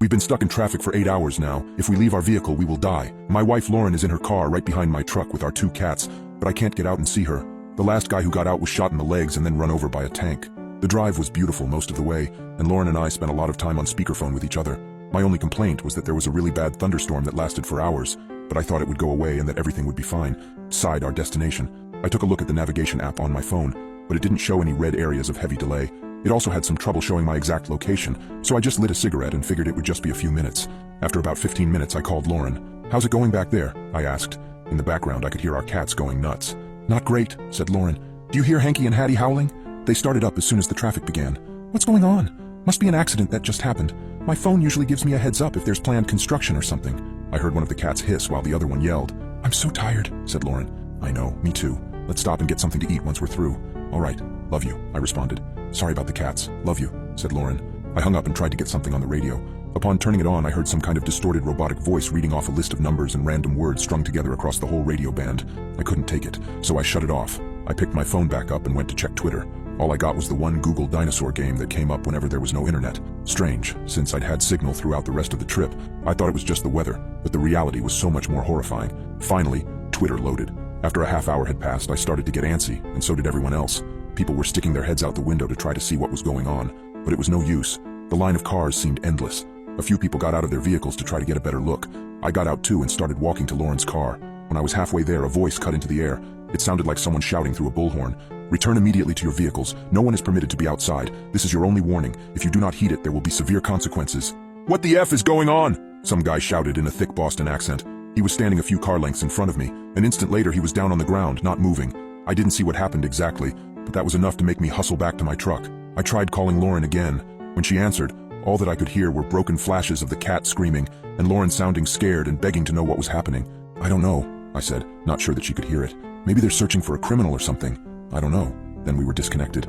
We've been stuck in traffic for 8 hours now. If we leave our vehicle, we will die. My wife Lauren is in her car right behind my truck with our 2 cats, but I can't get out and see her. The last guy who got out was shot in the legs and then run over by a tank. The drive was beautiful most of the way, and Lauren and I spent a lot of time on speakerphone with each other. My only complaint was that there was a really bad thunderstorm that lasted for hours, but I thought it would go away and that everything would be fine. Beside our destination, I took a look at the navigation app on my phone, but it didn't show any red areas of heavy delay. It also had some trouble showing my exact location, so I just lit a cigarette and figured it would just be a few minutes. After about 15 minutes, I called Lauren. "How's it going back there?" I asked. In the background, I could hear our cats going nuts. "Not great," said Lauren. "Do you hear Hanky and Hattie howling? They started up as soon as the traffic began." "What's going on?" "Must be an accident that just happened. My phone usually gives me a heads up if there's planned construction or something." I heard one of the cats hiss while the other one yelled. "I'm so tired," said Lauren. "I know, me too. Let's stop and get something to eat once we're through." "All right, love you," I responded. "Sorry about the cats, love you," said Lauren. I hung up and tried to get something on the radio. Upon turning it on, I heard some kind of distorted robotic voice reading off a list of numbers and random words strung together across the whole radio band. I couldn't take it, so I shut it off. I picked my phone back up and went to check Twitter. All I got was the one Google dinosaur game that came up whenever there was no internet. Strange, since I'd had signal throughout the rest of the trip. I thought it was just the weather, but the reality was so much more horrifying. Finally, Twitter loaded. After a half hour had passed, I started to get antsy, and so did everyone else. People were sticking their heads out the window to try to see what was going on, but it was no use. The line of cars seemed endless. A few people got out of their vehicles to try to get a better look. I got out too and started walking to Lauren's car. When I was halfway there, a voice cut into the air. It sounded like someone shouting through a bullhorn. "Return immediately to your vehicles. No one is permitted to be outside. This is your only warning. If you do not heed it, there will be severe consequences." "What the F is going on?" some guy shouted in a thick Boston accent. He was standing a few car lengths in front of me. An instant later, he was down on the ground, not moving. I didn't see what happened exactly, but that was enough to make me hustle back to my truck. I tried calling Lauren again. When she answered, all that I could hear were broken flashes of the cat screaming and Lauren sounding scared and begging to know what was happening. "I don't know," I said, not sure that she could hear it. "Maybe they're searching for a criminal or something. I don't know." Then we were disconnected.